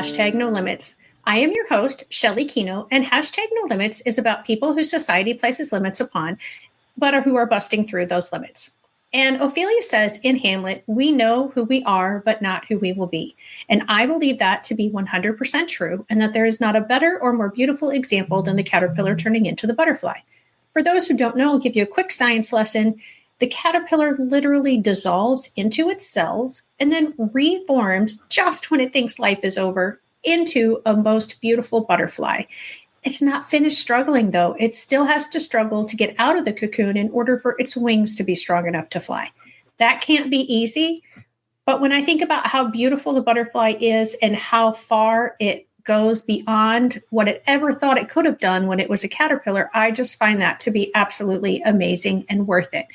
#NoLimits. I am your host, Shelley Kino, and #NoLimits is about people who society places limits upon, but who are busting through those limits. And Ophelia says in Hamlet, we know who we are, but not who we will be. And I believe that to be 100% true, and that there is not a better or more beautiful example than the caterpillar turning into the butterfly. For those who don't know, I'll give you a quick science lesson. The caterpillar literally dissolves into its cells and then reforms just when it thinks life is over into a most beautiful butterfly. It's not finished struggling, though. It still has to struggle to get out of the cocoon in order for its wings to be strong enough to fly. That can't be easy. But when I think about how beautiful the butterfly is and how far it goes beyond what it ever thought it could have done when it was a caterpillar, I just find that to be absolutely amazing and worth it.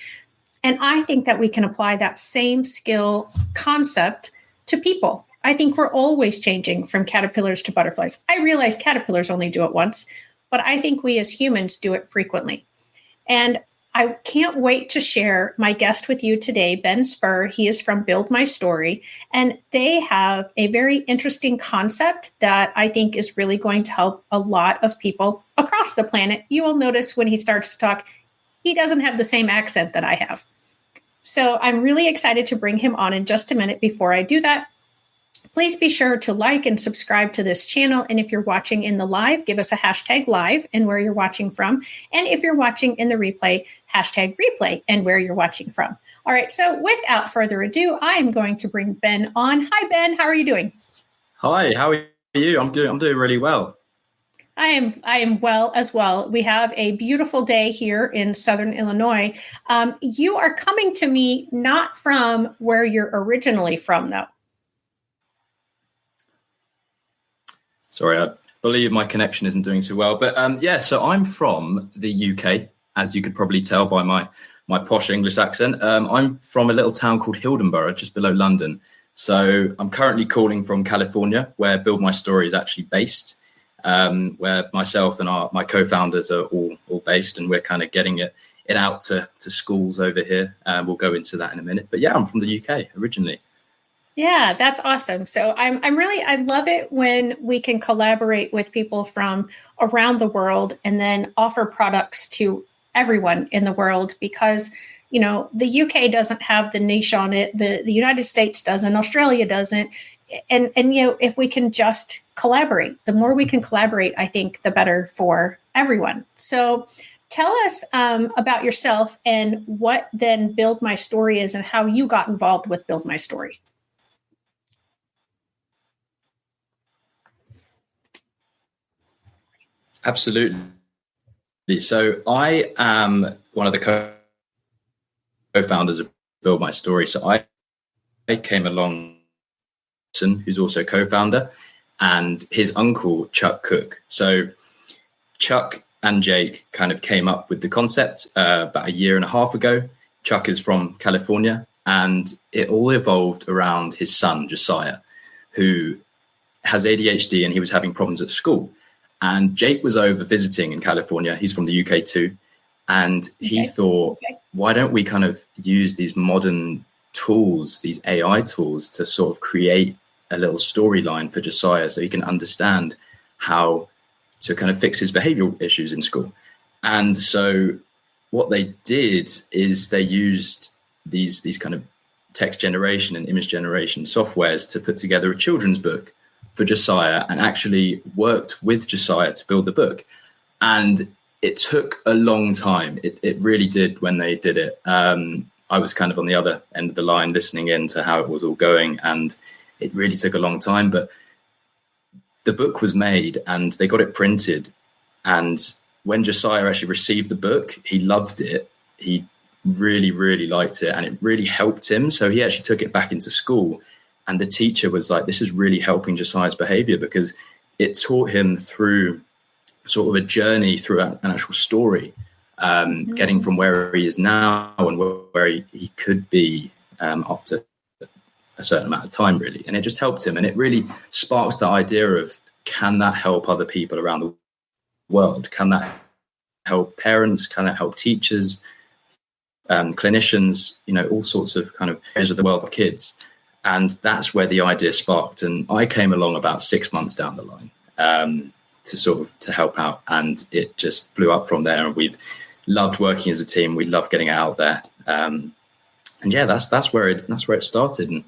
And I think that we can apply that same skill concept to people. I think we're always changing from caterpillars to butterflies. I realize caterpillars only do it once, but I think we as humans do it frequently. And I can't wait to share my guest with you today, Ben Spurr. He is from Build My Story, and they have a very interesting concept that I think is really going to help a lot of people across the planet. You will notice when he starts to talk, he doesn't have the same accent that I have. So I'm really excited to bring him on in just a minute. Before I do that, please be sure to like and subscribe to this channel. And if you're watching in the live, give us a #live and where you're watching from. And if you're watching in the replay, #replay and where you're watching from. All right. So without further ado, I am going to bring Ben on. Hi, Ben. How are you doing? Hi. How are you? I'm doing really well. I am well as well. We have a beautiful day here in Southern Illinois. You are coming to me not from where you're originally from, though. Sorry, I believe my connection isn't doing so well. But so I'm from the UK, as you could probably tell by my posh English accent. I'm from a little town called Hildenborough, just below London. So I'm currently calling from California, where Build My Story is actually based. Where myself and my co-founders are all based, and we're kind of getting it out to schools over here. We'll go into that in a minute. But yeah, I'm from the UK originally. Yeah, that's awesome. So I love it when we can collaborate with people from around the world and then offer products to everyone in the world, because the UK doesn't have the niche on it. The United States doesn't, Australia doesn't. And if we can just collaborate, the more we can collaborate, I think the better for everyone. So tell us about yourself and what then Build My Story is and how you got involved with Build My Story. Absolutely. So I am one of the co-founders of Build My Story. So I came along, who's also co-founder, and his uncle, Chuck Cook. So Chuck and Jake kind of came up with the concept about a year and a half ago. Chuck is from California, and it all evolved around his son, Josiah, who has ADHD, and he was having problems at school. And Jake was over visiting in California. He's from the UK too. And he thought, why don't we kind of use these modern tools, these AI tools, to sort of create a little storyline for Josiah so he can understand how to kind of fix his behavioral issues in school. And so what they did is they used these kind of text generation and image generation softwares to put together a children's book for Josiah, and actually worked with Josiah to build the book. And it took a long time. It really did when they did it. I was kind of on the other end of the line listening in to how it was all going, and it really took a long time. But the book was made and they got it printed. And when Josiah actually received the book, he loved it. He really, really liked it, and it really helped him. So he actually took it back into school. And the teacher was like, this is really helping Josiah's behavior, because it taught him through sort of a journey through an actual story, getting from where he is now and where he could be after a certain amount of time, really. And it just helped him. And it really sparks the idea of, can that help other people around the world? Can that help parents? Can that help teachers, clinicians, all sorts of kind of areas of the world of kids? And that's where the idea sparked. And I came along about 6 months down the line to help out. And it just blew up from there. And we've loved working as a team. We love getting it out there. And yeah, that's where it started. And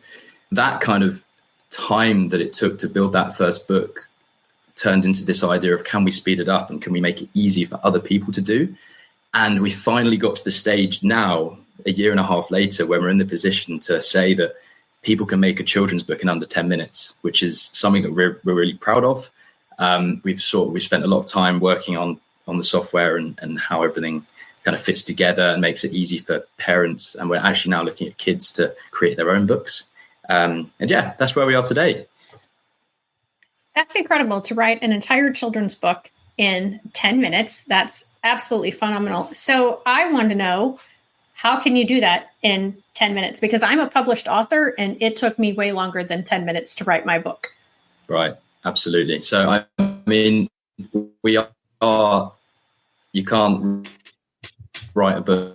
that kind of time that it took to build that first book turned into this idea of, can we speed it up and can we make it easy for other people to do? And we finally got to the stage now, a year and a half later, where we're in the position to say that people can make a children's book in under 10 minutes, which is something that we're really proud of. We've spent a lot of time working on the software and how everything kind of fits together and makes it easy for parents. And we're actually now looking at kids to create their own books. And yeah, that's where we are today. That's incredible, to write an entire children's book in 10 minutes. That's absolutely phenomenal. So I want to know, how can you do that in 10 minutes? Because I'm a published author and it took me way longer than 10 minutes to write my book. Right. Absolutely. So, I mean, you can't write a book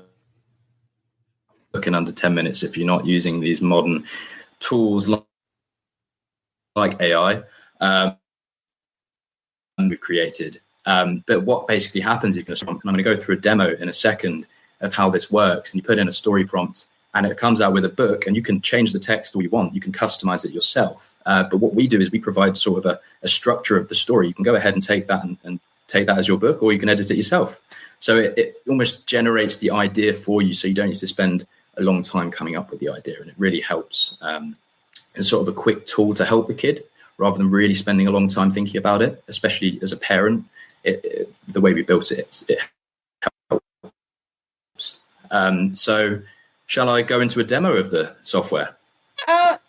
in under 10 minutes if you're not using these modern tools like AI and we've created. But what basically happens, and I'm going to go through a demo in a second of how this works, and you put in a story prompt and it comes out with a book, and you can change the text all you want. You can customize it yourself. But what we do is we provide sort of a structure of the story. You can go ahead and take that and take that as your book, or you can edit it yourself. So it almost generates the idea for you, so you don't need to spend a long time coming up with the idea. And it really helps as sort of a quick tool to help the kid, rather than really spending a long time thinking about it, especially as a parent. The way we built it helps. So shall I go into a demo of the software?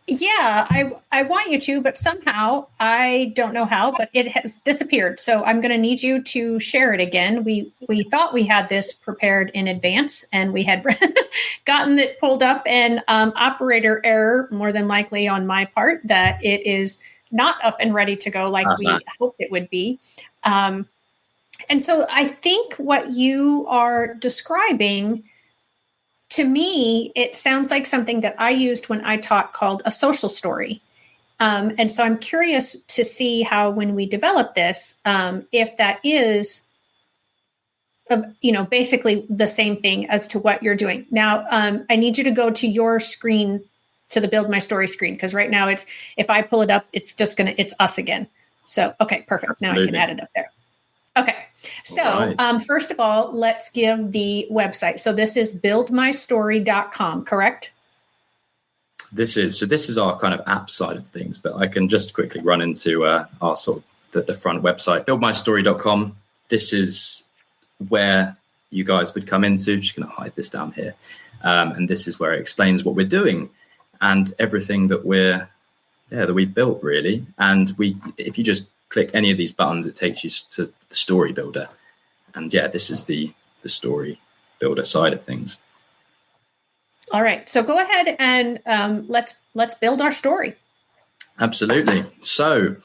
Yeah, I want you to, but somehow I don't know how, but it has disappeared. So I'm going to need you to share it again. We thought we had this prepared in advance, and we had gotten it pulled up, and operator error, more than likely on my part, that it is not up and ready to go like we hoped it would be. And so I think what you are describing, to me, it sounds like something that I used when I taught, called a social story. And so I'm curious to see how, when we develop this, if that is, basically the same thing as to what you're doing. Now, I need you to go to your screen, to the Build My Story screen, because right now if I pull it up, it's us again. So, okay, perfect. Absolutely. Now I can add it up there. Okay. So first of all, let's give the website. So this is buildmystory.com, correct? This is our kind of app side of things, but I can just quickly run into our sort of the front website, buildmystory.com. This is where you guys would come into. Just going to hide this down here. And this is where it explains what we're doing and everything that we've built, really. And if you just click any of these buttons, it takes you to the story builder. And yeah, this is the story builder side of things. All right. So go ahead and let's build our story. Absolutely. So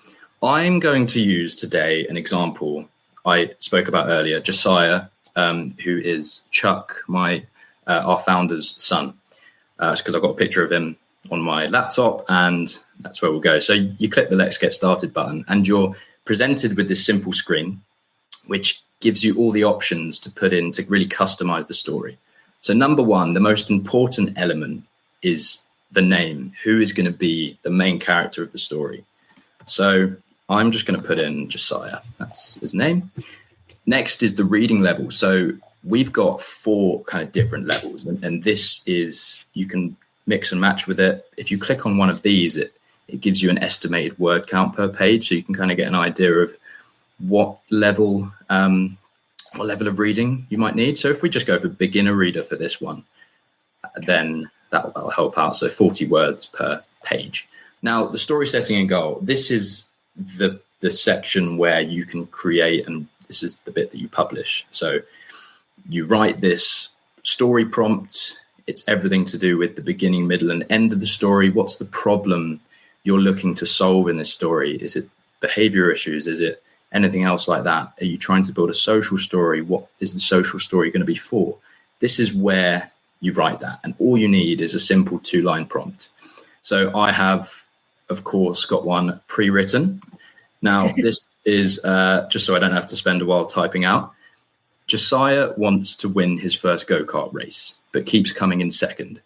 I'm going to use today an example I spoke about earlier, Josiah, who is Chuck, our founder's son, because I've got a picture of him on my laptop, and that's where we'll go. So you click the Let's Get Started button, and you're presented with this simple screen, which gives you all the options to put in to really customize the story. So number one, the most important element is the name. Who is going to be the main character of the story? So I'm just going to put in Josiah. That's his name. Next is the reading level. So we've got 4 kind of different levels, and this is, you can mix and match with it. If you click on one of these, it gives you an estimated word count per page, so you can kind of get an idea of what level of reading you might need. So if we just go for beginner reader for this one, then that'll help out. So 40 words per page. Now, the story setting and goal, this is the section where you can create, and this is the bit that you publish. So you write this story prompt. It's everything to do with the beginning, middle, and end of the story. What's the problem you're looking to solve in this story? Is it behavior issues? Is it anything else like that? Are you trying to build a social story? What is the social story going to be for? This is where you write that. And all you need is a simple 2-line prompt. So I have, of course, got one pre-written. Now, this is just so I don't have to spend a while typing out. Josiah wants to win his first go-kart race, but keeps coming in second.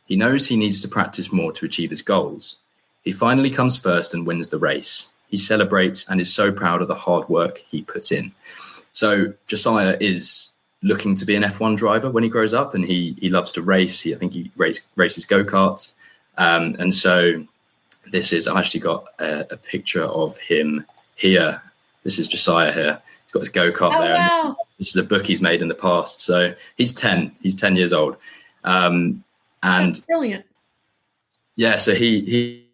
He knows he needs to practice more to achieve his goals. He finally comes first and wins the race. He celebrates and is so proud of the hard work he puts in. So Josiah is looking to be an F1 driver when he grows up, and he loves to race. I think he races go-karts. And so this is, I've actually got a picture of him here. This is Josiah here. He's got his go-kart there. Wow. And this is a book he's made in the past. So he's 10. He's 10 years old. And that's brilliant. Yeah, so he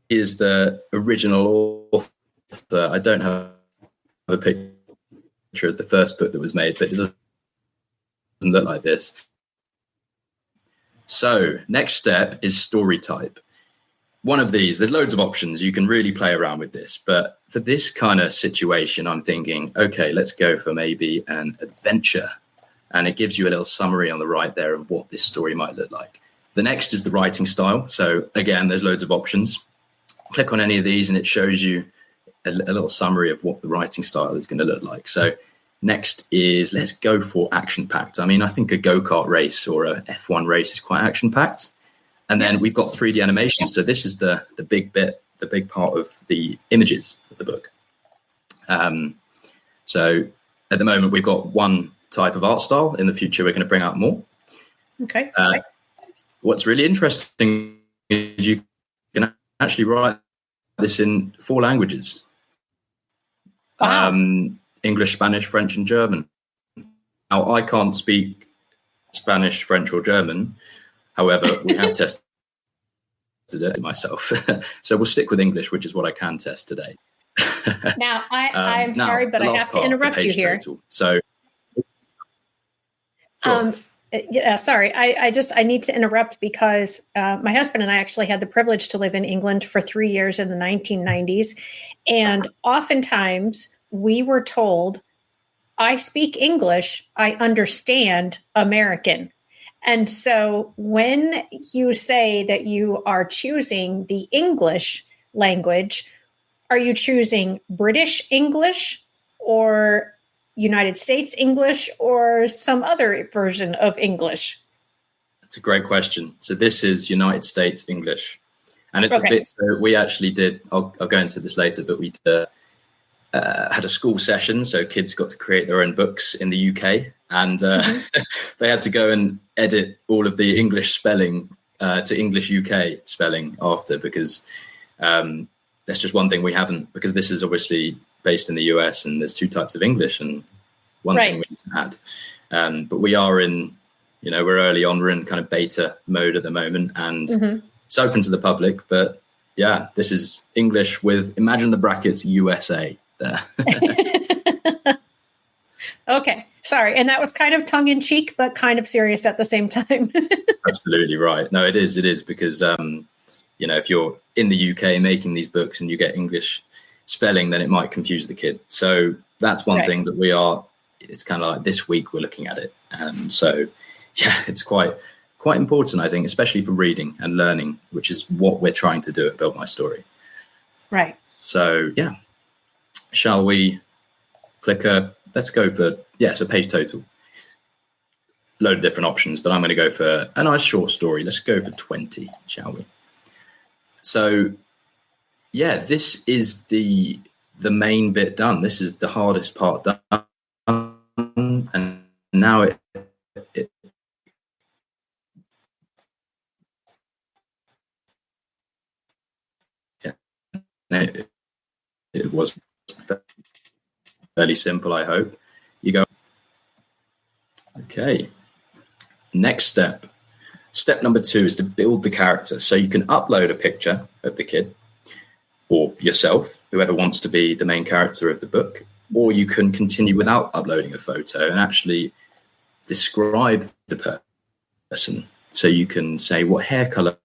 is the original author. I don't have a picture of the first book that was made, but it doesn't look like this. So next step is story type. One of these, there's loads of options. You can really play around with this. But for this kind of situation, I'm thinking, okay, let's go for maybe an adventure. And it gives you a little summary on the right there of what this story might look like. The next is the writing style. So again, there's loads of options. Click on any of these and it shows you a little summary of what the writing style is going to look like. So next is, let's go for action-packed. I mean, I think a go-kart race or a F1 race is quite action-packed. And then we've got 3D animation. So this is the big bit, the big part of the images of the book. So at the moment, we've got one type of art style. In the future, we're going to bring out more. Okay. What's really interesting is you can actually write this in 4 languages. Wow. English, Spanish, French, and German. Now, I can't speak Spanish, French, or German. However, we have tested it myself. So we'll stick with English, which is what I can test today. Now, I'm sorry, but I have to interrupt you here. Total. So, sure. Yeah, sorry. I need to interrupt because my husband and I actually had the privilege to live in England for 3 years in the 1990s. And oftentimes we were told, I speak English, I understand American. And so when you say that you are choosing the English language, are you choosing British English or United States English or some other version of English? That's a great question. So this is United States English. And it's Okay. a bit, so we actually did, I'll go into this later, but we had a school session. So kids got to create their own books in the UK. And they had to go and edit all of the English spelling to English UK spelling after, because that's just one thing we haven't, because this is obviously based in the US and there's 2 types of English and one thing we need to add. But we are in, we're early on, we're in kind of beta mode at the moment, and it's open to the public. But yeah, this is English with, imagine the brackets USA there. Okay. Sorry. And that was kind of tongue in cheek, but kind of serious at the same time. Absolutely right. No, it is because, if you're in the UK making these books and you get English spelling, then it might confuse the kid. So that's one thing that it's kind of like this week we're looking at it. So yeah, it's quite important, I think, especially for reading and learning, which is what we're trying to do at Build My Story. Right. So yeah, shall we click let's go for, so page total. Load of different options, but I'm going to go for a nice short story. Let's go for 20, shall we? So yeah, this is the main bit done. This is the hardest part done. And now it was fairly simple, I hope. You go, okay. Next step. Step number 2 is to build the character. So you can upload a picture of the kid or yourself, whoever wants to be the main character of the book, or you can continue without uploading a photo and actually describe the person. So you can say what hair color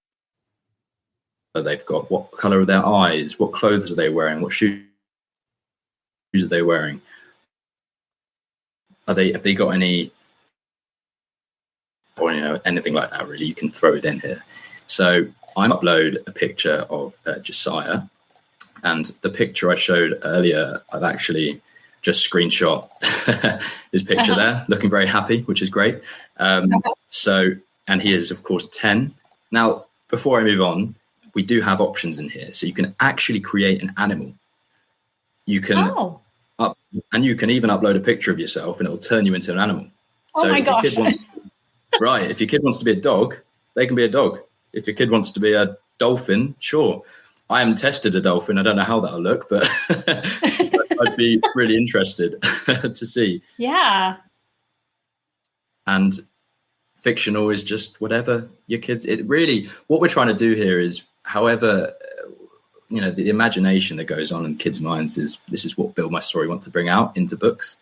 they've got, what color are their eyes, what clothes are they wearing, what shoes are they wearing, have they got any, or anything like that. Really, you can throw it in here. So I upload a picture of Josiah, and the picture I showed earlier, I've actually just screenshot his picture there, looking very happy, which is great. And he is, of course, 10. Now, before I move on, we do have options in here. So you can actually create an animal. You can and you can even upload a picture of yourself and it will turn you into an animal. So my gosh. If your kid wants to be a dog, they can be a dog. If your kid wants to be a dolphin, sure. I haven't tested a dolphin. I don't know how that'll look, but I'd be really interested to see. Yeah. And fictional is just whatever your kid. It really, what we're trying to do here is, however, the imagination that goes on in kids' minds this is what Build My Story want to bring out into books.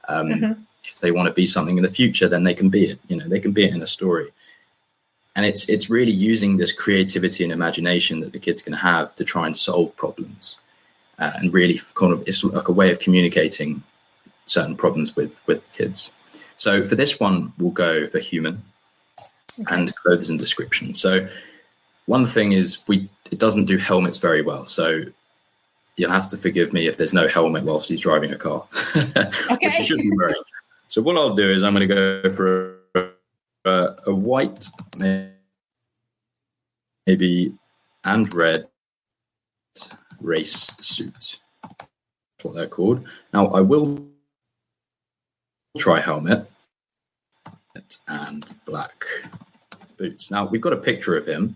If they want to be something in the future, then they can be it. They can be it in a story. And it's really using this creativity and imagination that the kids can have to try and solve problems, and really it's like a way of communicating certain problems with kids. So for this one, we'll go for human and clothes and description. So one thing is it doesn't do helmets very well. So you'll have to forgive me if there's no helmet whilst he's driving a car, which he should be wearing. So what I'll do is I'm going to go for a white, maybe, and red race suit. That's what they're called. Now, I will try helmet and black boots. Now, we've got a picture of him,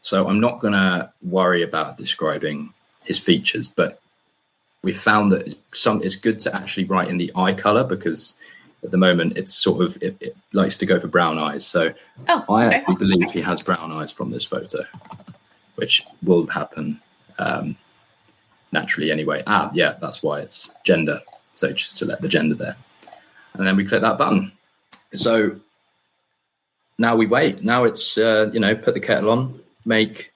so I'm not going to worry about describing his features, but we found that it's good to actually write in the eye color, because at the moment it's sort of it likes to go for brown eyes. So I actually believe he has brown eyes from this photo, which will happen naturally anyway. Yeah, that's why it's gender. So just to let the gender there. And then we click that button. So now we wait. Now it's, put the kettle on, make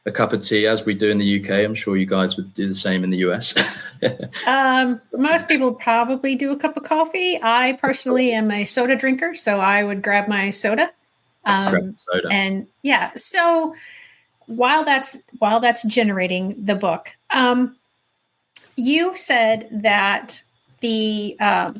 a cup of tea as we do in the UK. I'm sure you guys would do the same in the US. Most people probably do a cup of coffee. I personally am a soda drinker, so I would grab my soda. And yeah, so while that's generating the book, you said that we have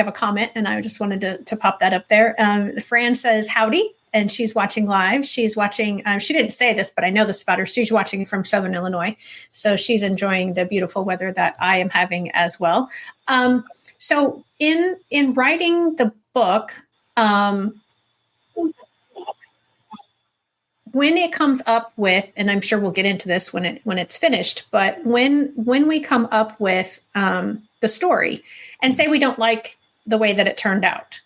a comment, and I just wanted to pop that up there. Fran says howdy, and she's watching live. She's watching, she didn't say this, but I know this about her. She's watching from Southern Illinois. So she's enjoying the beautiful weather that I am having as well. So in writing the book, when it comes up with, and I'm sure we'll get into this when it's finished, but when we come up with the story and say we don't like the way that it turned out,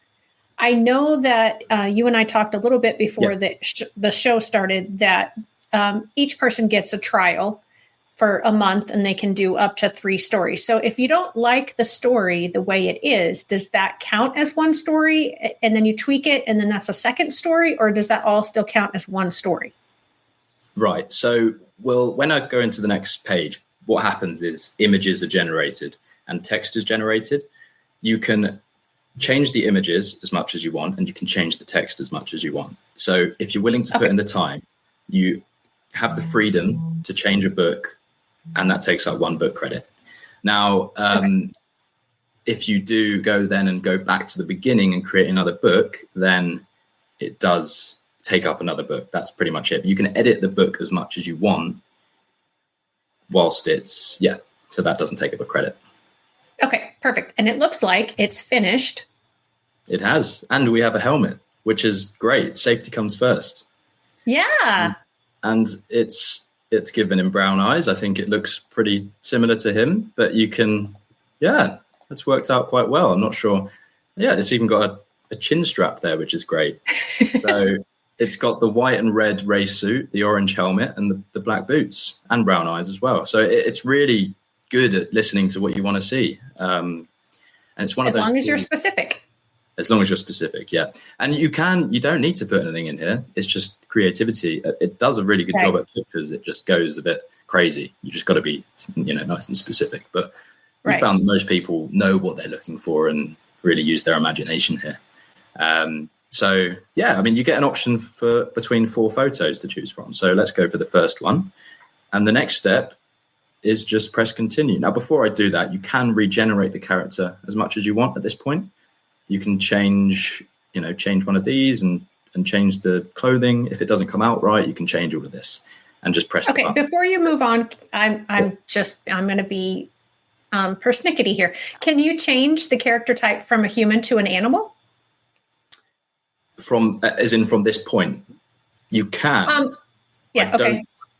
I know that you and I talked a little bit before the show started that each person gets a trial for a month and they can do up to 3 stories. So if you don't like the story the way it is, does that count as one story and then you tweak it and then that's a second story, or does that all still count as one story? Right. So, when I go into the next page, what happens is images are generated and text is generated. You can change the images as much as you want, and you can change the text as much as you want. So if you're willing to put in the time, you have the freedom to change a book, and that takes up 1 book credit. Now, if you do go back to the beginning and create another book, then it does take up another book. That's pretty much it. You can edit the book as much as you want whilst so that doesn't take up a credit. Okay, perfect. And it looks like it's finished. It has. And we have a helmet, which is great. Safety comes first. Yeah. And it's given him brown eyes. I think it looks pretty similar to him, but you can, it's worked out quite well. I'm not sure. Yeah, it's even got a chin strap there, which is great. So it's got the white and red race suit, the orange helmet, and the black boots, and brown eyes as well. So it's really good at listening to what you want to see. And it's one of those. As long as you're specific. As long as you're specific, yeah. And you don't need to put anything in here. It's just creativity. It does a really good job at pictures. It just goes a bit crazy. You just got to be, nice and specific. But we found that most people know what they're looking for and really use their imagination here. So yeah, I mean, you get an option for between 4 photos to choose from. So let's go for the first one. And the next step is just press continue. Now, before I do that, you can regenerate the character as much as you want at this point. You can change one of these and change the clothing. If it doesn't come out right, you can change all of this and just press the button. Before you move on, I'm going to be persnickety here. Can you change the character type from a human to an animal? From this point, you can.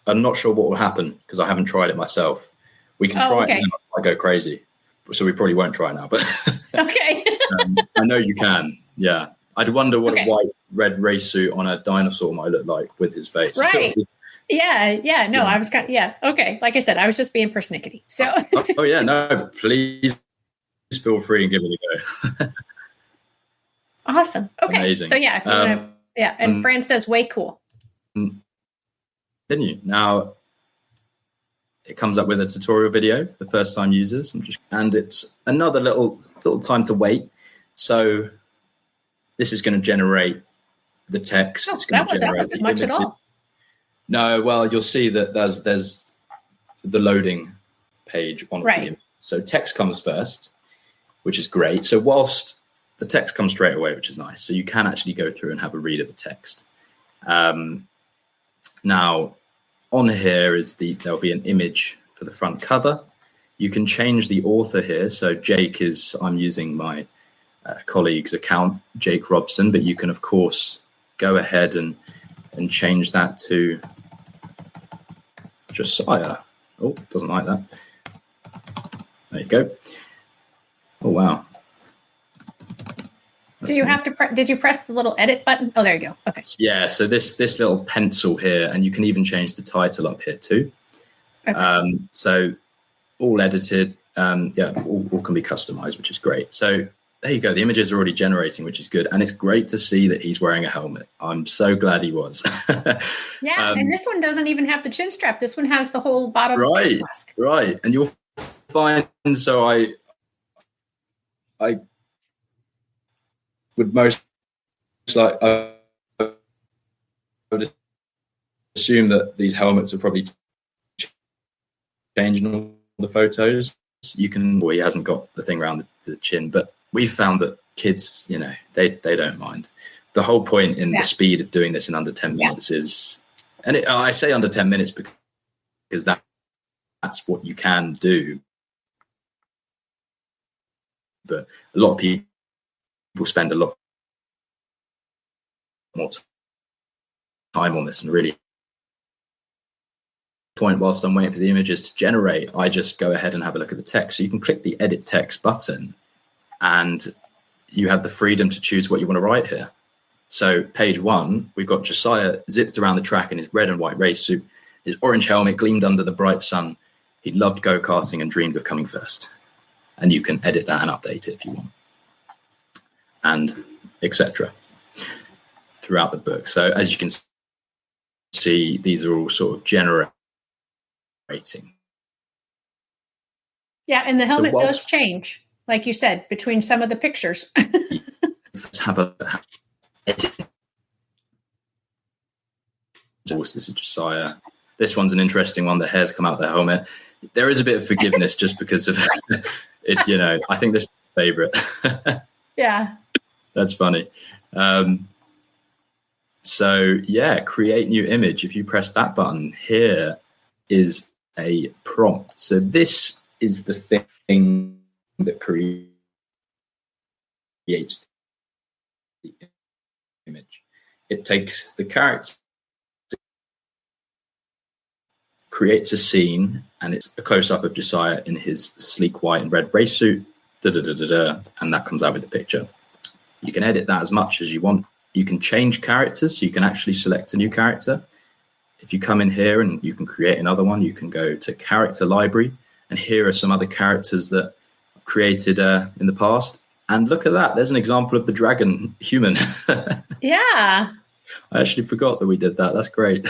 I'm not sure what will happen because I haven't tried it myself. We can try it and I go crazy, so we probably won't try now. But okay, I know you can. Yeah, I'd wonder what a white red race suit on a dinosaur might look like with his face. Right. Yeah. No, I was okay. Like I said, I was just being persnickety. So. No, please feel free and give it a go. Awesome. Okay. Amazing. So and Fran says way cool. Continue. Now it comes up with a tutorial video for the first time users. And it's another little time to wait. So this is going to generate the text. Oh, it's going to generate that wasn't much at all. No, well, you'll see that there's the loading page on the image. So text comes first, which is great. So whilst the text comes straight away, which is nice. So you can actually go through and have a read of the text. Now, on here there'll be an image for the front cover. You can change the author here. So I'm using my colleague's account, Jake Robson, but you can, of course, go ahead and change that to Josiah. Oh, doesn't like that. There you go. Oh, wow. Do you have to did you press the little edit button? Oh, there you go. Okay. Yeah, so this little pencil here, and you can even change the title up here too. Okay. So all edited, all can be customized, which is great. So there you go. The images are already generating, which is good. And it's great to see that he's wearing a helmet. I'm so glad he was. Yeah, and this one doesn't even have the chin strap. This one has the whole bottom face mask. Right. And you'll find, so I would most I would assume that these helmets are probably changing all the photos. He hasn't got the thing around the chin, but we found that kids, they don't mind. The whole point in the speed of doing this in under 10 minutes is, and I say under 10 minutes because that's what you can do. But a lot of people spend a lot more time on this, and really whilst I'm waiting for the images to generate, I just go ahead and have a look at the text. So you can click the edit text button and you have the freedom to choose what you want to write here. So page 1, we've got Josiah zipped around the track in his red and white race suit. His orange helmet gleamed under the bright sun. He loved go-karting and dreamed of coming first. And you can edit that and update it if you want. And etc. throughout the book. So as you can see, these are all sort of generating. Yeah, and the helmet does change, like you said, between some of the pictures. Let's have a edit. This is Josiah. This one's an interesting one. The hair's come out of the helmet. There is a bit of forgiveness just because of it. I think this is my favorite. Yeah, that's funny. So create new image. If you press that button, here is a prompt. So this is the thing that creates the image. It takes the character, creates a scene, and it's a close-up of Josiah in his sleek white and red race suit, and that comes out with the picture. You can edit that as much as you want. You can change characters, so you can actually select a new character. If you come in here and you can create another one, you can go to character library, and here are some other characters that I've created in the past. And look at that. There's an example of the dragon human. Yeah. I actually forgot that we did that. That's great.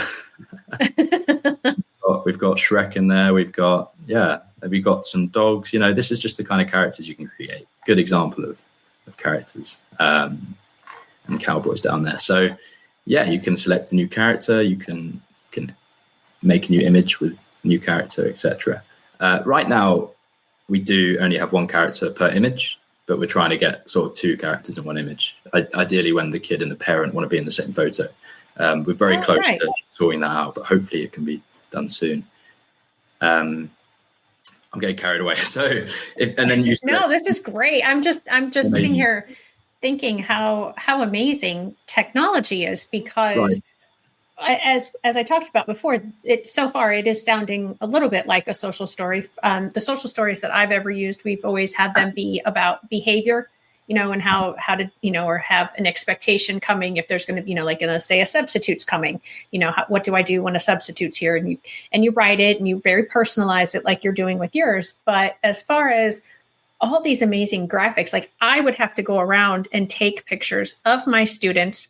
We've got Shrek in there. We've got some dogs. This is just the kind of characters you can create. Good example of characters. And and cowboys down there. So yeah, you can select a new character, you can make a new image with a new character, etc. Right now, we do only have one character per image, but we're trying to get sort of two characters in one image. Ideally, when the kid and the parent want to be in the same photo. We're very close to sorting that out, but hopefully it can be done soon. I'm getting carried away. So no, this is great. I'm just sitting here thinking how amazing technology is, because as I talked about before, so far it is sounding a little bit like a social story. The social stories that I've ever used, we've always had them be about behavior, and how to, or have an expectation coming if there's going to be, like say a substitute's coming, what do I do when a substitute's here? And you write it and you very personalize it like you're doing with yours. But as far as all these amazing graphics, like I would have to go around and take pictures of my students,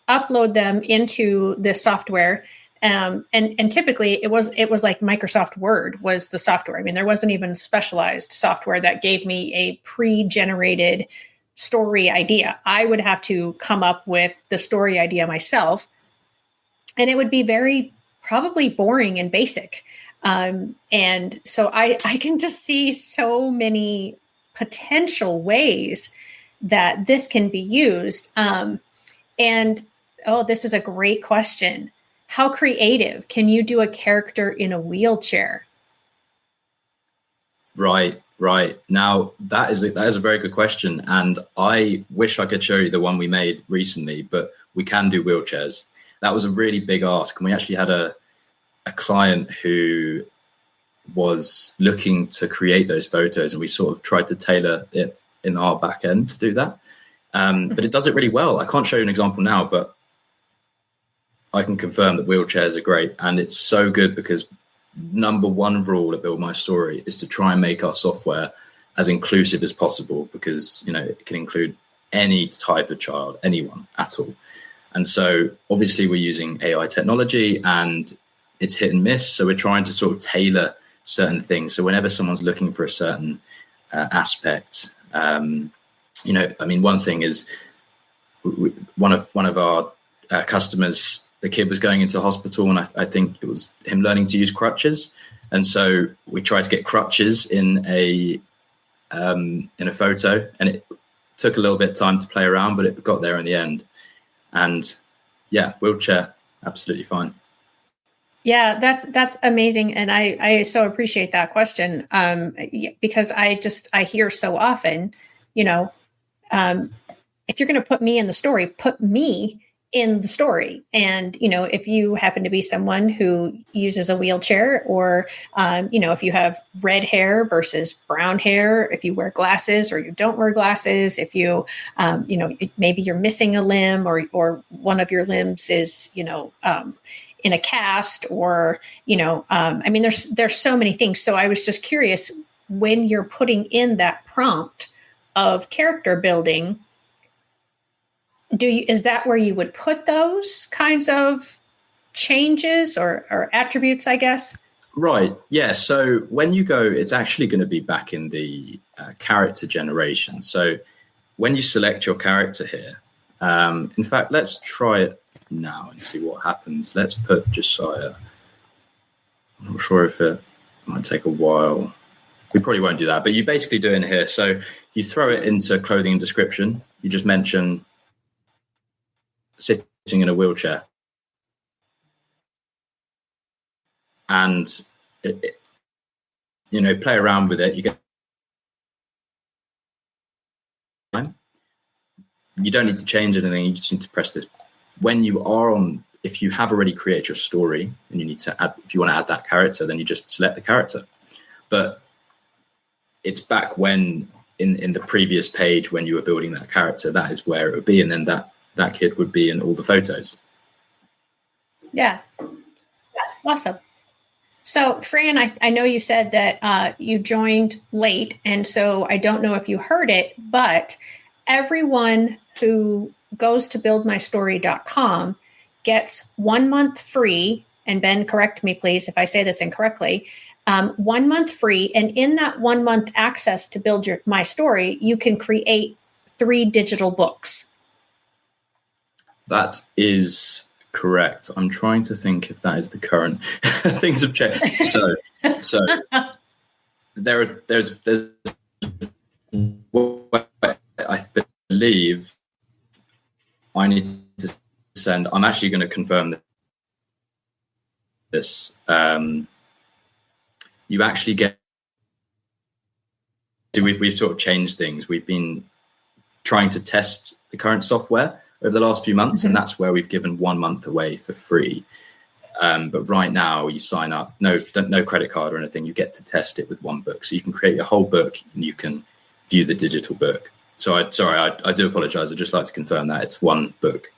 upload them into this software. And typically it was like Microsoft Word was the software. I mean, there wasn't even specialized software that gave me a pre-generated story idea. I would have to come up with the story idea myself, and it would be very probably boring and basic. And so I can just see so many potential ways that this can be used. This is a great question. How creative can you do a character in a wheelchair? Right. Now that is a very good question, and I wish I could show you the one we made recently, but we can do wheelchairs. That was a really big ask, and we actually had a client who was looking to create those photos, and we sort of tried to tailor it in our back end to do that. But it does it really well. I can't show you an example now, but I can confirm that wheelchairs are great, and it's so good because number one rule at Build My Story is to try and make our software as inclusive as possible, because it can include any type of child, anyone at all. And so obviously we're using AI technology and it's hit and miss. So we're trying to sort of tailor certain things. So whenever someone's looking for a certain aspect, one thing is one of our customers, the kid was going into hospital, and I think it was him learning to use crutches. And so we tried to get crutches in a photo, and it took a little bit of time to play around, but it got there in the end. And yeah, wheelchair, absolutely fine. Yeah, that's amazing. And I so appreciate that question, because I hear so often, if you're going to put me in the story, put me in the story. And, if you happen to be someone who uses a wheelchair, or, if you have red hair versus brown hair, if you wear glasses or you don't wear glasses, if you, maybe you're missing a limb, or one of your limbs is, in a cast, or, there's so many things. So I was just curious, when you're putting in that prompt of character building, is that where you would put those kinds of changes or attributes, I guess? Right. Yeah. So when you go, it's actually going to be back in the character generation. So when you select your character here, in fact, let's try it now and see what happens. Let's put Josiah. I'm not sure if it might take a while. We probably won't do that, but you basically do it in here. So you throw it into clothing and description. You just mention sitting in a wheelchair, and play around with it. You don't need to change anything. You just need to press this. When you are on, if you have already created your story and you need to add, if you want to add that character, then you just select the character. But it's back when in the previous page when you were building that character, that is where it would be, and then that kid would be in all the photos. Yeah. Awesome. So, Fran, I know you said that you joined late, and so I don't know if you heard it, but everyone who goes to buildmystory.com gets 1 month free, and Ben, correct me, please, if I say this incorrectly, 1 month free. And in that 1 month access to Build My Story, you can create 3 digital books. That is correct. I'm trying to think if that is the current. Things have changed. So there's what I believe I need to send. I'm actually going to confirm this. You actually get. We've sort of changed things. We've been trying to test the current software over the last few months, and that's where we've given 1 month away for free. But right now, you sign up, no credit card or anything. You get to test it with one book, so you can create your whole book and you can view the digital book. So I do apologize. I'd just like to confirm that it's one book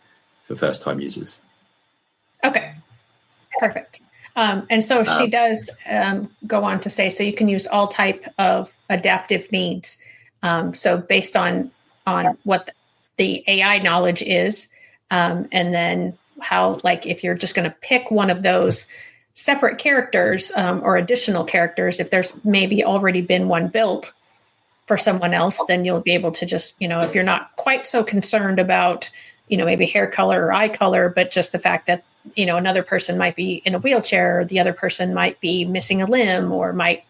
for first-time users. Okay, perfect. And so she does go on to say, so you can use all type of adaptive needs. So based on what the AI knowledge is, and then how, like, if you're just going to pick one of those separate characters or additional characters, if there's maybe already been one built for someone else, then you'll be able to just, if you're not quite so concerned about, maybe hair color or eye color, but just the fact that, another person might be in a wheelchair, or the other person might be missing a limb, or might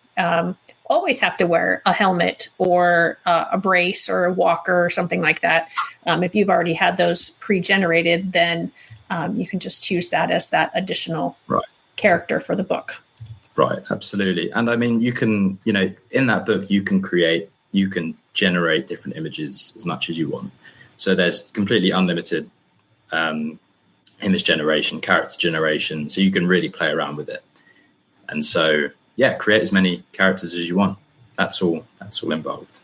always have to wear a helmet or a brace or a walker or something like that. If you've already had those pre-generated, then you can just choose that as that additional character for the book. Right, absolutely. And I mean, you can, in that book, you can generate different images as much as you want. So there's completely unlimited image generation, character generation. So you can really play around with it. And so, create as many characters as you want. That's all involved.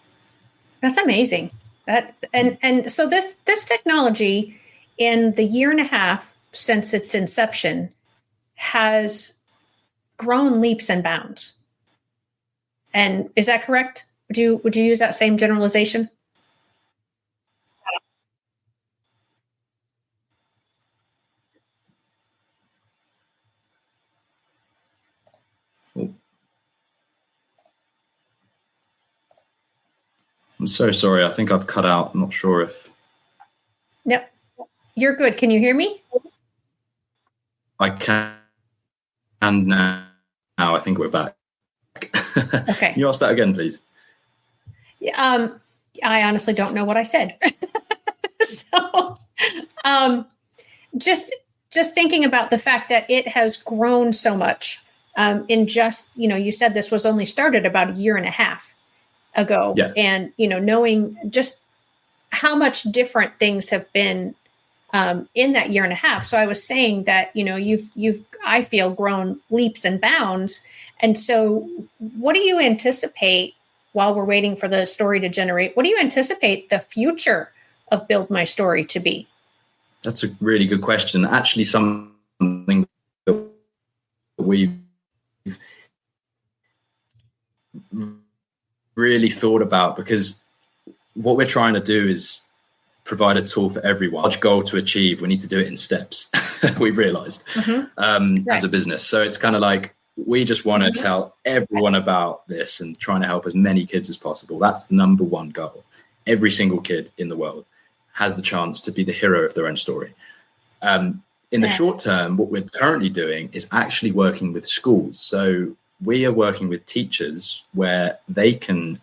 That's amazing. And so this technology, in the year and a half since its inception, has grown leaps and bounds. And is that correct? Would you use that same generalization? I'm so sorry. I think I've cut out. I'm not sure if... No, you're good. Can you hear me? I can now. I think we're back. Okay. Can you ask that again, please? I honestly don't know what I said. So just thinking about the fact that it has grown so much in just, you said this was only started about a year and a half ago. Yeah. And, knowing just how much different things have been in that year and a half. So I was saying that, you've, I feel, grown leaps and bounds. And so what do you anticipate while we're waiting for the story to generate? What do you anticipate the future of Build My Story to be? That's a really good question. Actually, something that we've really thought about, because what we're trying to do is provide a tool for everyone. Large goal to achieve, we need to do it in steps. We've realized as a business. So it's kind of like, we just want to tell everyone about this and trying to help as many kids as possible. That's the number one goal. Every single kid in the world has the chance to be the hero of their own story. In the short term, what we're currently doing is actually working with schools. So we are working with teachers where they can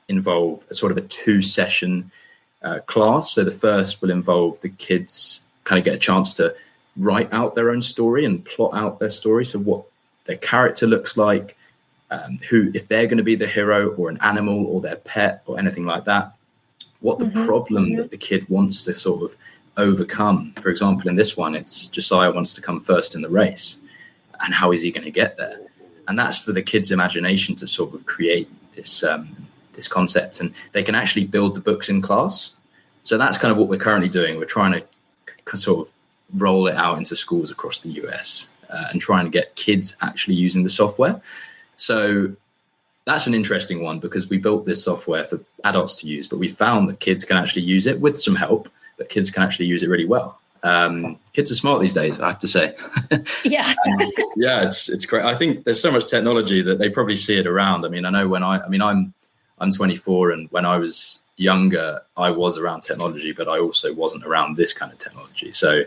involve a sort of a 2-session class. So the first will involve the kids kind of get a chance to write out their own story and plot out their story. So what their character looks like, who, if they're going to be the hero or an animal or their pet or anything like that, what the problem that the kid wants to sort of overcome. For example, in this one, it's Josiah wants to come first in the race. And how is he going to get there? And that's for the kid's imagination to sort of create this concept. And they can actually build the books in class. So that's kind of what we're currently doing. We're trying to sort of roll it out into schools across the US and trying to get kids actually using the software. So that's an interesting one, because we built this software for adults to use, but we found that kids can actually use it with some help, but kids can actually use it really well. Kids are smart these days, I have to say. Yeah. Yeah, it's great. I think there's so much technology that they probably see it around. I mean, I know I'm 24, and when I was younger, I was around technology, but I also wasn't around this kind of technology. So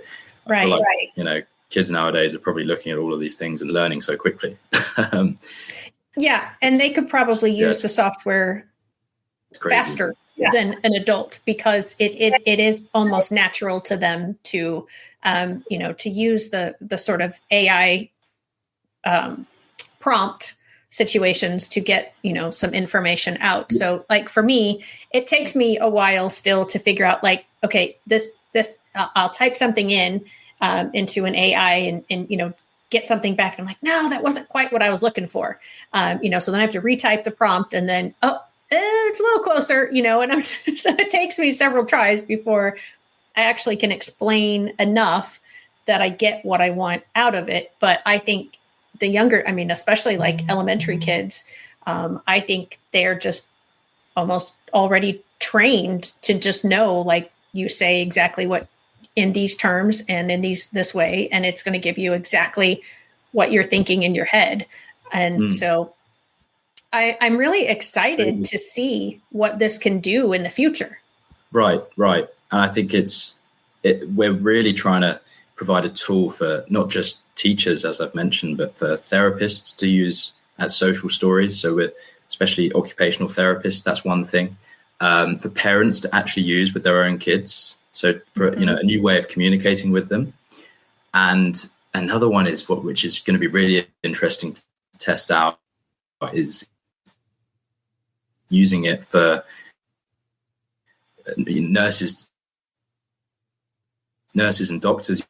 I feel like, you know, kids nowadays are probably looking at all of these things and learning so quickly. Yeah. And they could probably use the software faster than an adult, because it is almost natural to them to, you know, to use the sort of AI prompt situations to get, you know, some information out. So like for me, it takes me a while still to figure out, like, okay, this I'll type something in into an AI and you know, get something back, and I'm like, no, that wasn't quite what I was looking for. You know, so then I have to retype the prompt, and then it's a little closer, you know, and so it takes me several tries before I actually can explain enough that I get what I want out of it. But I think the younger, I mean, especially like elementary kids, I think they're just almost already trained to just know, like you say, exactly what in these terms and in this way, and it's going to give you exactly what you're thinking in your head. And so I'm really excited to see what this can do in the future. Right. And I think we're really trying to provide a tool for not just teachers, as I've mentioned, but for therapists to use as social stories. So with especially occupational therapists, that's one thing. For parents to actually use with their own kids. So for, you know, a new way of communicating with them. And another one is which is going to be really interesting to test out, is using it for nurses and doctors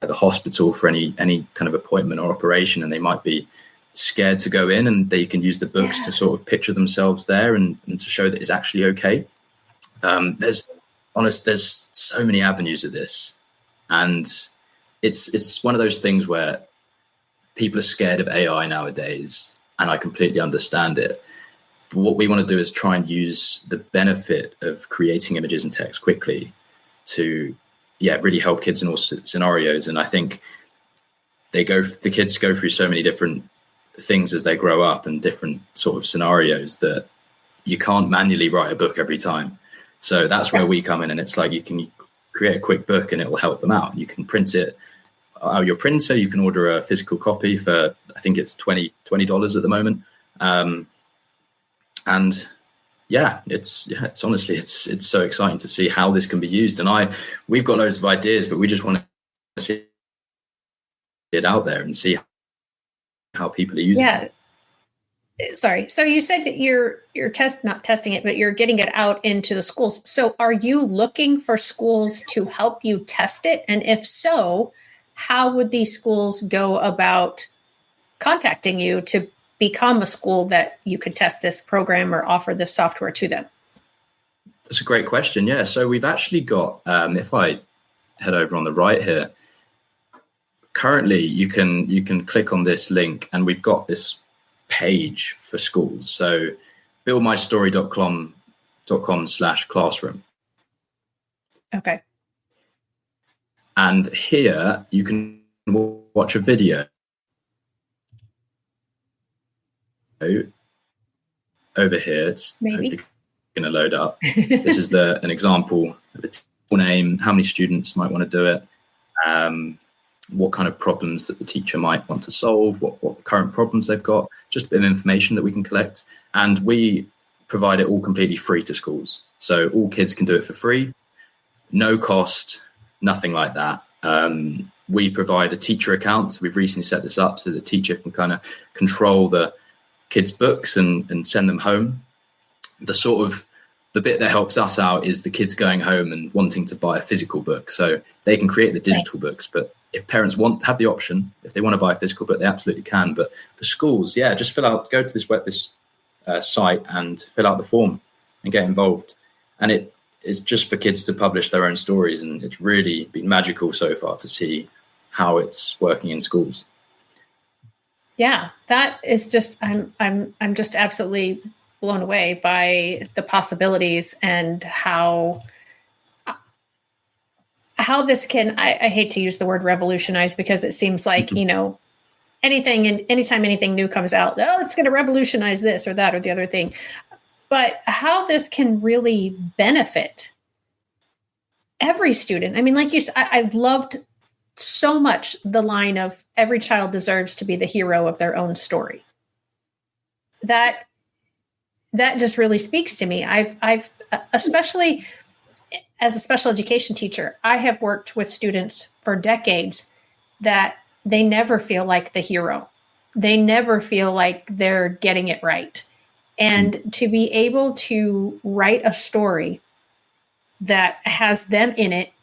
at the hospital for any kind of appointment or operation, and they might be scared to go in, and they can use the books to sort of picture themselves there and to show that it's actually okay. There's so many avenues of this, and it's one of those things where people are scared of AI nowadays, and I completely understand it. But what we want to do is try and use the benefit of creating images and text quickly to, really help kids in all scenarios. And I think the kids go through so many different things as they grow up and different sort of scenarios that you can't manually write a book every time. So that's where we come in, and it's like you can create a quick book and it will help them out. You can print it out your printer. You can order a physical copy for, I think it's $20 at the moment. And it's honestly, it's so exciting to see how this can be used. And we've got loads of ideas, but we just want to see it out there and see how people are using it. Sorry. So you said that you're not testing it, but you're getting it out into the schools. So are you looking for schools to help you test it? And if so, how would these schools go about contacting you to become a school that you could test this program or offer this software to them? That's a great question. Yeah. So we've actually got, if I head over on the right here, currently you can click on this link, and we've got this page for schools. So buildmystory.com/classroom. Okay. And here you can watch a video. Over here, it's maybe going to load up. This is an example of a name, how many students might want to do it, what kind of problems that the teacher might want to solve, what current problems they've got, just a bit of information that we can collect. And we provide it all completely free to schools. So all kids can do it for free, no cost, nothing like that. We provide a teacher account. So we've recently set this up so the teacher can kind of control the kids' books and send them home. The bit that helps us out is the kids going home and wanting to buy a physical book. So they can create the digital books, but if parents have the option, if they want to buy a physical book, they absolutely can. But for schools, just go to this site and fill out the form and get involved. And it is just for kids to publish their own stories, and it's really been magical so far to see how it's working in schools. Yeah, that is just, I'm just absolutely blown away by the possibilities and how this can, I hate to use the word revolutionize, because it seems like, you know, anytime anything new comes out, it's going to revolutionize this or that or the other thing. but how this can really benefit every student. I mean, like you said, I loved so much the line of every child deserves to be the hero of their own story. That just really speaks to me. I've especially as a special education teacher, I have worked with students for decades that they never feel like the hero. They never feel like they're getting it right. And to be able to write a story that has them in it,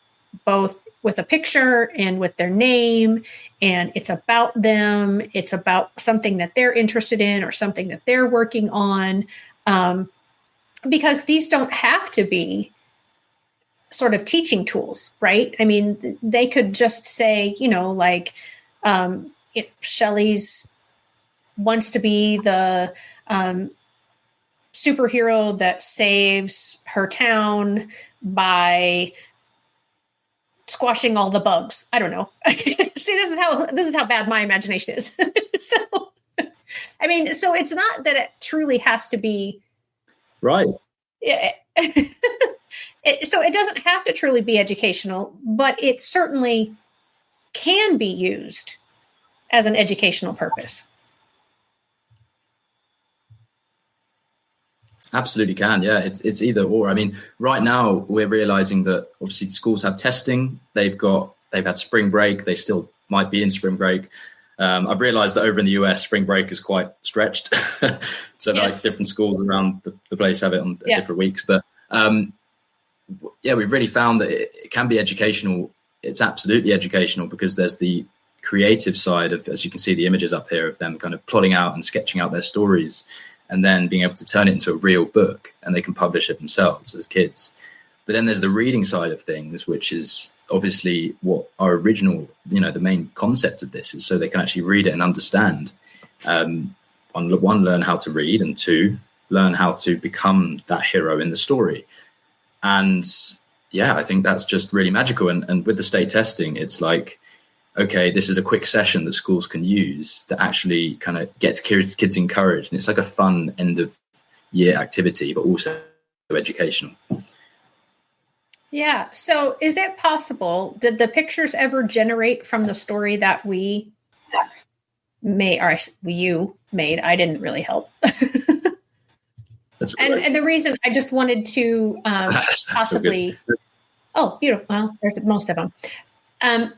both with a picture and with their name, and it's about them, it's about something that they're interested in or something that they're working on, because these don't have to be sort of teaching tools, right? I mean, they could just say, like, Shelley's wants to be the superhero that saves her town by squashing all the bugs. I don't know. See, this is how bad my imagination is. So, I mean, so it's not that it truly has to be right. Yeah. So it doesn't have to truly be educational, but it certainly can be used as an educational purpose. Absolutely can. Yeah, it's either or. I mean, right now we're realizing that obviously schools have testing. They've had spring break. They still might be in spring break. I've realized that over in the US, spring break is quite stretched. So like different schools around the place have it on different weeks. But we've really found that it can be educational. It's absolutely educational because there's the creative side of, as you can see the images up here, of them kind of plotting out and sketching out their stories and then being able to turn it into a real book, and they can publish it themselves as kids. But then there's the reading side of things, which is obviously what our original, the main concept of this is, so they can actually read it and understand. One, learn how to read, and two, learn how to become that hero in the story. And I think that's just really magical. And with the state testing, it's like, okay, this is a quick session that schools can use that actually kind of gets kids encouraged. And it's like a fun end of year activity, but also educational. Yeah. So is it possible, did the pictures ever generate from the story that we made, or you made? I didn't really help. And the reason I just wanted to possibly, oh, beautiful. Well, there's most of them.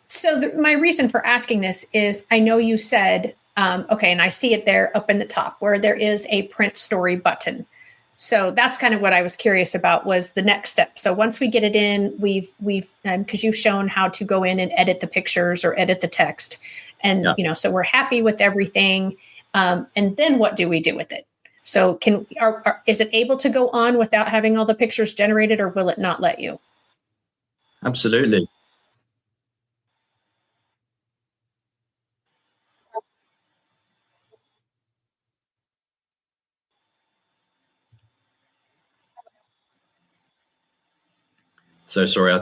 So my reason for asking this is, I know you said, okay, and I see it there up in the top where there is a print story button. So that's kind of what I was curious about, was the next step. So once we get it in, we've because you've shown how to go in and edit the pictures or edit the text, and so we're happy with everything. And then what do we do with it? So is it able to go on without having all the pictures generated, or will it not let you? Absolutely. So sorry,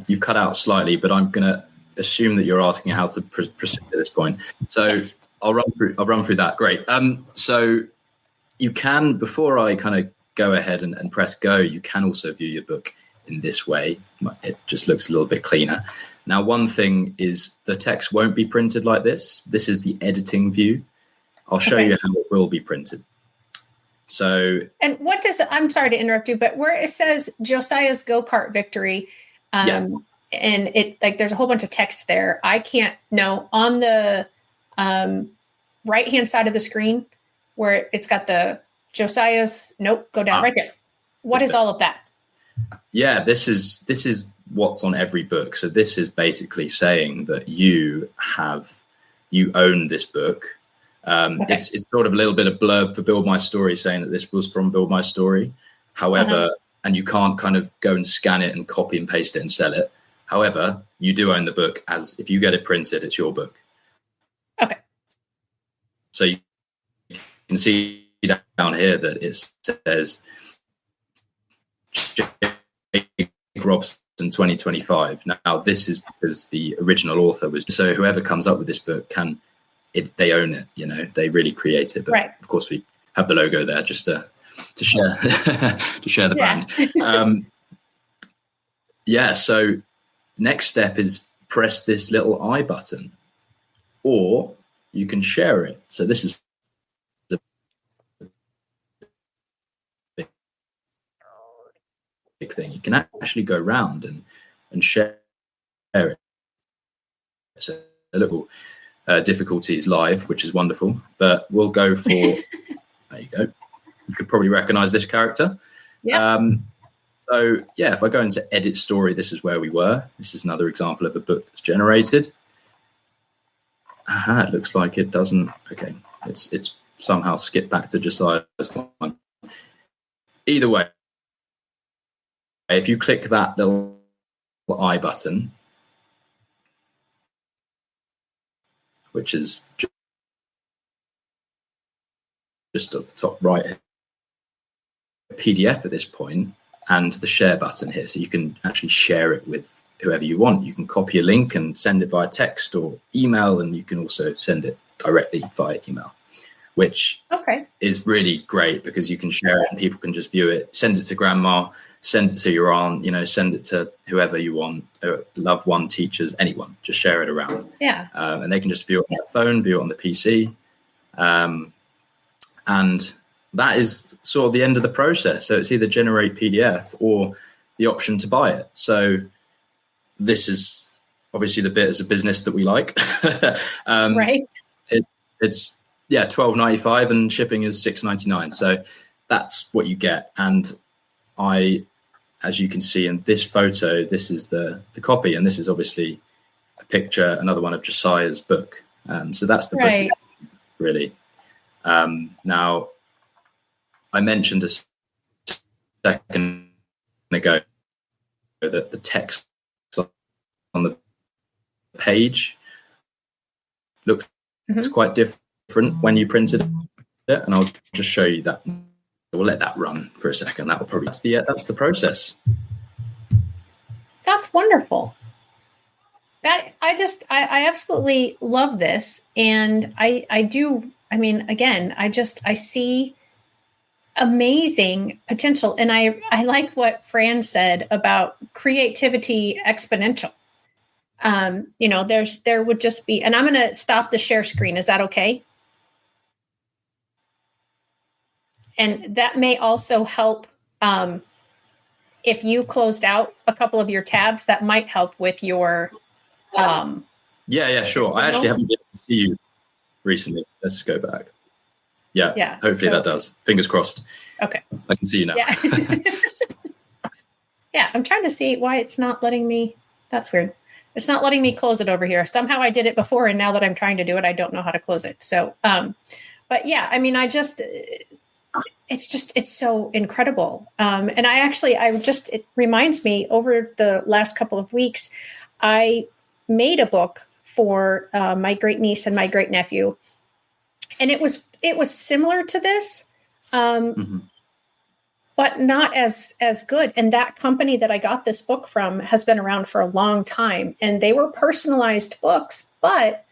you've cut out slightly, but I'm going to assume that you're asking how to proceed at this point. So yes. I'll run through that. Great. So you can, before I kind of go ahead and press go, you can also view your book in this way. It just looks a little bit cleaner. Now, one thing is the text won't be printed like this. This is the editing view. I'll show you how it will be printed. So, and what does, I'm sorry to interrupt you, but where it says Josiah's go-kart victory, and it, like, there's a whole bunch of text there. I can't know on the right-hand side of the screen where it's got the Josiah's, go down right there. What is all of that? Yeah, this is what's on every book. So this is basically saying that you own this book. It's sort of a little bit of blurb for Build My Story, saying that this was from Build My Story. However, and you can't kind of go and scan it and copy and paste it and sell it. However, you do own the book, as if you get it printed, it's your book. Okay. So you can see down here that it says Robson 2025. Now, this is because the original author was, so whoever comes up with this book they own it, they really create it. But of course we have the logo there just to to share to share the brand. So next step is press this little I button, or you can share it. So this is the big thing. You can actually go around and share it. So a little difficulties live, which is wonderful, but we'll go for, there you go. You could probably recognize this character. Yeah. So yeah, if I go into edit story, this is where we were. This is another example of a book that's generated. It looks like it doesn't. Okay, it's somehow skipped back to Josiah's one. Either way, if you click that little I button, which is just at the top right, PDF at this point, and the share button here, so you can actually share it with whoever you want. You can copy a link and send it via text or email, and you can also send it directly via email, which is really great because you can share it and people can just view it, send it to grandma, send it to your aunt, send it to whoever you want, loved one, teachers, anyone, just share it around. Yeah. And they can just view it on their phone, view it on the PC. And that is sort of the end of the process. So it's either generate PDF or the option to buy it. So this is obviously the bit as a business that we like. Right. It's $12.95 and shipping is $6.99. So that's what you get. And as you can see in this photo, this is the copy, and this is obviously a picture, another one of Josiah's book. So that's the book, really. Now, I mentioned a second ago that the text on the page looks quite different when you printed it, and I'll just show you that. We'll let that run for a second. That's the process. That's wonderful. I absolutely love this, and I see amazing potential. And I like what Fran said about creativity exponential. There would just be, and I'm going to stop the share screen. Is that okay? And that may also help if you closed out a couple of your tabs, that might help with your. Yeah, sure. I actually haven't been able to see you recently. Let's go back. Yeah. Hopefully that does. Fingers crossed. Okay. I can see you now. Yeah. Yeah, I'm trying to see why it's not letting me. That's weird. It's not letting me close it over here. Somehow I did it before, and now that I'm trying to do it, I don't know how to close it. So, but yeah, it's so incredible. And it reminds me, over the last couple of weeks, I made a book for my great niece and my great nephew, and it was similar to this, but not as good. And that company that I got this book from has been around for a long time, and they were personalized books, but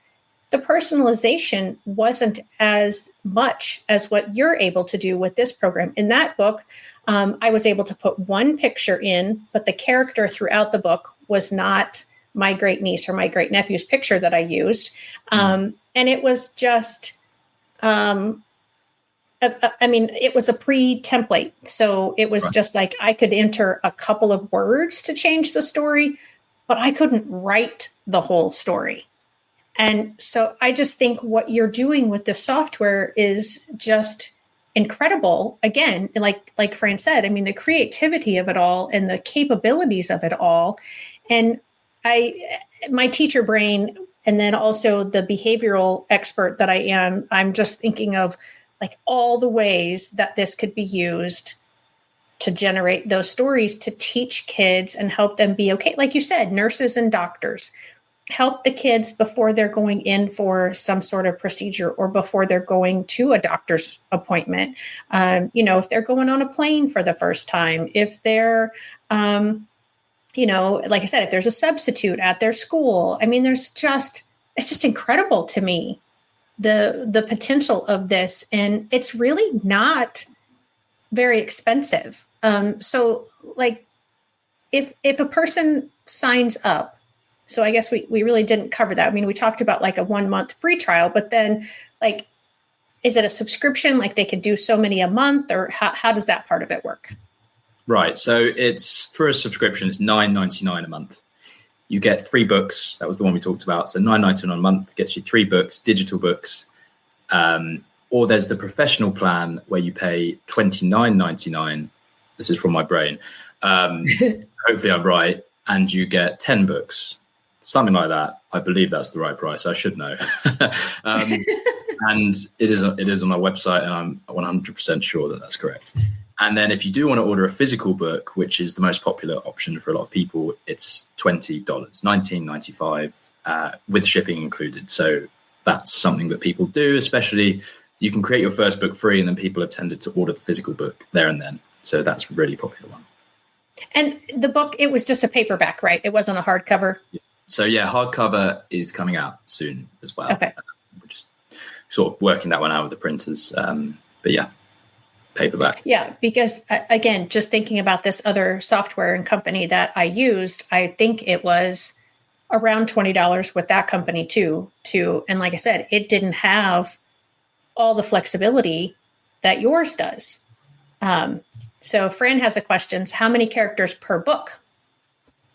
the personalization wasn't as much as what you're able to do with this program. In that book, I was able to put one picture in, but the character throughout the book was not my great niece or my great nephew's picture that I used. And it was just, it was a pre-template. So it was just like I could enter a couple of words to change the story, but I couldn't write the whole story. And so I just think what you're doing with this software is just incredible. Again, like Fran said, the creativity of it all and the capabilities of it all. And my teacher brain, and then also the behavioral expert that I am, I'm just thinking of like all the ways that this could be used to generate those stories to teach kids and help them be okay. Like you said, nurses and doctors. Help the kids before they're going in for some sort of procedure or before they're going to a doctor's appointment. If they're going on a plane for the first time, if they're, like I said, if there's a substitute at their school. It's just incredible to me, the potential of this. And it's really not very expensive. So like if a person signs up, so I guess we really didn't cover that. I mean, we talked about like a 1 month free trial, but then like, is it a subscription? Like they could do so many a month, or how does that part of it work? Right. So it's for a subscription, it's $9.99 a month. You get 3 books. That was the one we talked about. So $9.99 a month gets you 3 books, digital books. Or there's the professional plan where you pay $29.99. This is from my brain. Hopefully I'm right. And you get 10 books, something like that. I believe that's the right price. I should know. And it is on our website, and I'm 100% sure that that's correct. And then if you do want to order a physical book, which is the most popular option for a lot of people, it's $20, $19.95 with shipping included. So that's something that people do, especially you can create your first book free, and then people have tended to order the physical book there and then. So that's a really popular one. And the book, it was just a paperback, right? It wasn't a hardcover? So yeah, hardcover is coming out soon as well. Okay. We're just sort of working that one out with the printers. But yeah, paperback. Yeah, because again, just thinking about this other software and company that I used, I think it was around $20 with that company too. And like I said, it didn't have all the flexibility that yours does. So Fran has a question. How many characters per book?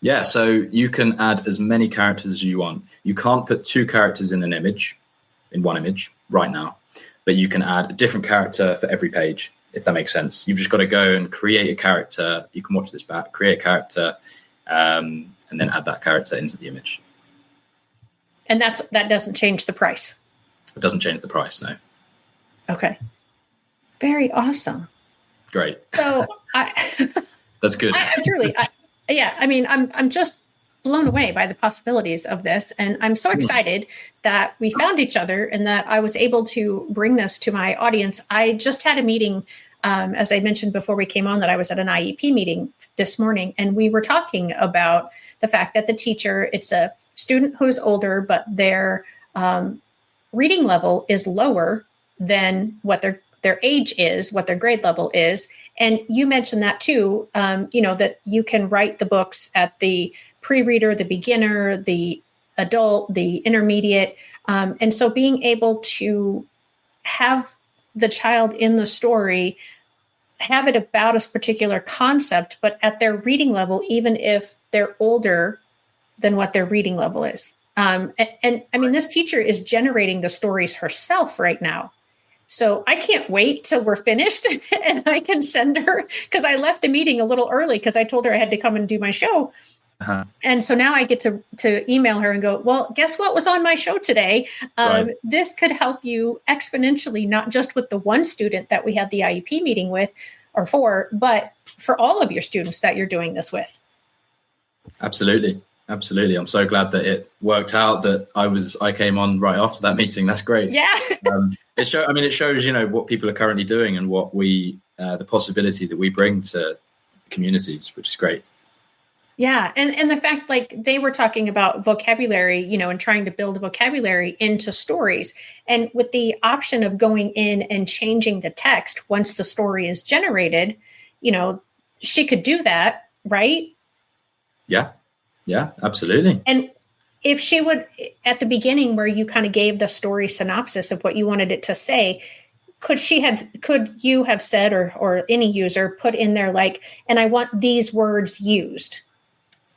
Yeah, so you can add as many characters as you want. You can't put 2 characters in one image right now, but you can add a different character for every page, if that makes sense. You've just got to go and create a character. You can watch this back, create a character, and then add that character into the image. And that doesn't change the price. It doesn't change the price, no. Okay. Very awesome. Great. So That's good. I'm just blown away by the possibilities of this. And I'm so excited that we found each other and that I was able to bring this to my audience. I just had a meeting, as I mentioned before we came on, that I was at an IEP meeting this morning, and we were talking about the fact that the teacher, it's a student who's older, but their reading level is lower than what their age is, what their grade level is. And you mentioned that too, that you can write the books at the pre-reader, the beginner, the adult, the intermediate. And so being able to have the child in the story have it about a particular concept, but at their reading level, even if they're older than what their reading level is. And I mean, this teacher is generating the stories herself right now. So I can't wait till we're finished and I can send her, because I left the meeting a little early because I told her I had to come and do my show. Uh-huh. And so now I get to email her and go, well, guess what was on my show today? Right. This could help you exponentially, not just with the one student that we had the IEP meeting with or for, but for all of your students that you're doing this with. Absolutely. Absolutely. I'm so glad that it worked out that I came on right after that meeting. That's great. Yeah. It shows, what people are currently doing and what the possibility that we bring to communities, which is great. Yeah. And the fact, like they were talking about vocabulary, and trying to build vocabulary into stories. And with the option of going in and changing the text once the story is generated, she could do that, right? Yeah. Yeah, absolutely. And if she would, at the beginning where you kind of gave the story synopsis of what you wanted it to say, could you have said, or any user put in there like, and I want these words used?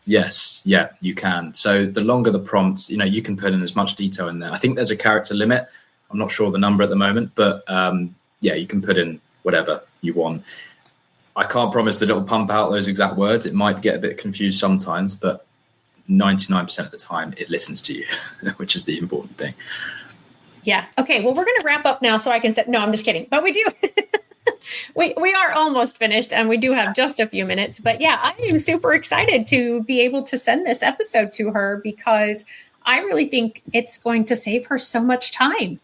Yes. Yeah, you can. So the longer the prompts, you can put in as much detail in there. I think there's a character limit. I'm not sure the number at the moment, but you can put in whatever you want. I can't promise that it'll pump out those exact words. It might get a bit confused sometimes, but 99% of the time it listens to you, which is the important thing. Yeah. Okay. Well, we're going to wrap up now so I can say, no, I'm just kidding. But we do, we are almost finished and we do have just a few minutes, but yeah, I am super excited to be able to send this episode to her because I really think it's going to save her so much time.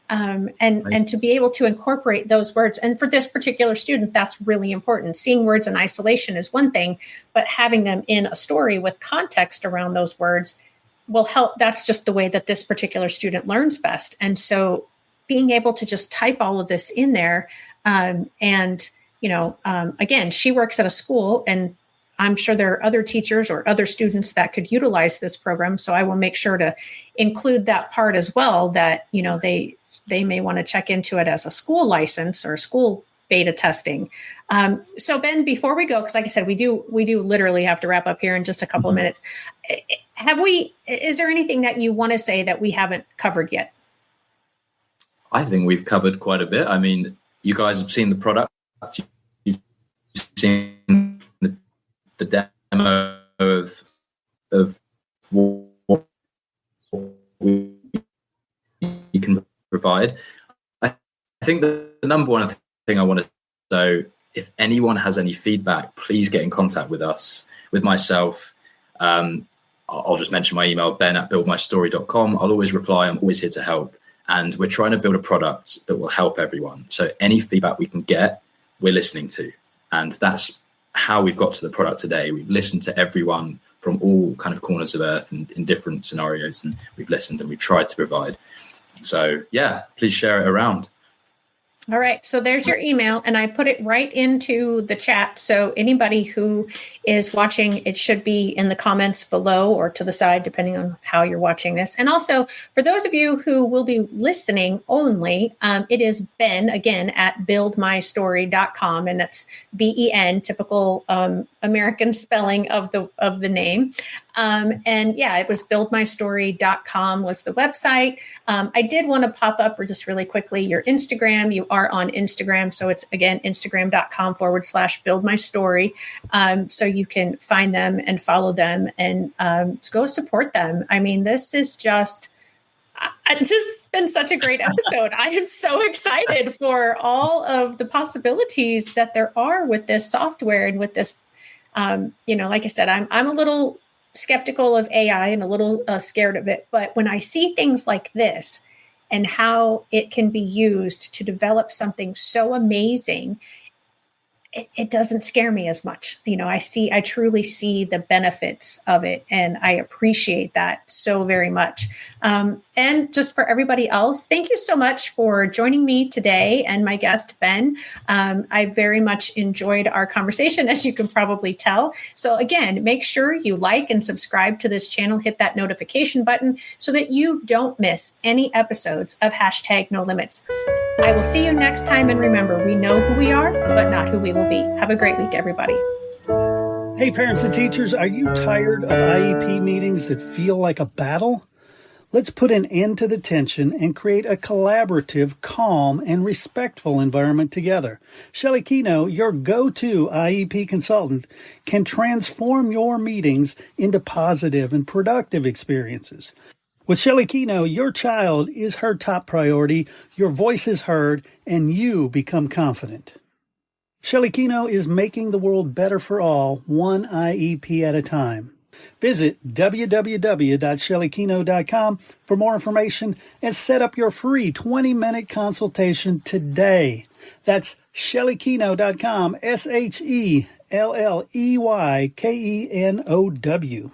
And to be able to incorporate those words. And for this particular student, that's really important. Seeing words in isolation is one thing, but having them in a story with context around those words will help. That's just the way that this particular student learns best. And so being able to just type all of this in there and, again, she works at a school, and I'm sure there are other teachers or other students that could utilize this program. So I will make sure to include that part as well, that, they may want to check into it as a school license or school beta testing. So Ben, before we go, because like I said, we do literally have to wrap up here in just a couple of minutes. Is there anything that you want to say that we haven't covered yet? I think we've covered quite a bit. I mean, you guys have seen the product, you've seen the demo of what we can provide. I think the number one thing I want to, so if anyone has any feedback, please get in contact with us, with myself. I'll just mention my email, ben@buildmystory.com. I'll always reply. I'm always here to help. And we're trying to build a product that will help everyone. So any feedback we can get, we're listening to. And that's how we've got to the product today. We've listened to everyone from all kind of corners of earth and in different scenarios. And we've listened and we've tried to provide. So yeah, please share it around. All right. So there's your email, and I put it right into the chat. So anybody who is watching, it should be in the comments below or to the side, depending on how you're watching this. And also, for those of you who will be listening only, it is Ben, again, at buildmystory.com. And that's BEN, typical American spelling of the name. And yeah, it was buildmystory.com was the website. I did want to pop up, or just really quickly, your Instagram. You are on Instagram. So it's, again, instagram.com/buildmystory. So you can find them and follow them and go support them. I mean, this has been such a great episode. I am so excited for all of the possibilities that there are with this software and with this. Like I said, I'm a little skeptical of AI and a little scared of it. But when I see things like this and how it can be used to develop something so amazing, it doesn't scare me as much. I truly see the benefits of it, and I appreciate that so very much. And just for everybody else, thank you so much for joining me today and my guest, Ben. I very much enjoyed our conversation, as you can probably tell. So again, make sure you like and subscribe to this channel, hit that notification button so that you don't miss any episodes of #NoLimits. I will see you next time, and remember, we know who we are, but not who we will be. Have a great week, everybody. Hey, parents and teachers, are you tired of IEP meetings that feel like a battle? Let's put an end to the tension and create a collaborative, calm, and respectful environment together. Shelley Kino, your go-to IEP consultant, can transform your meetings into positive and productive experiences. With Shelley Kino, your child is her top priority, your voice is heard, and you become confident. Shelley Kino is making the world better for all, one IEP at a time. Visit www.shelleykino.com for more information and set up your free 20-minute consultation today. That's shelleykino.com, SHELLEYKENOW.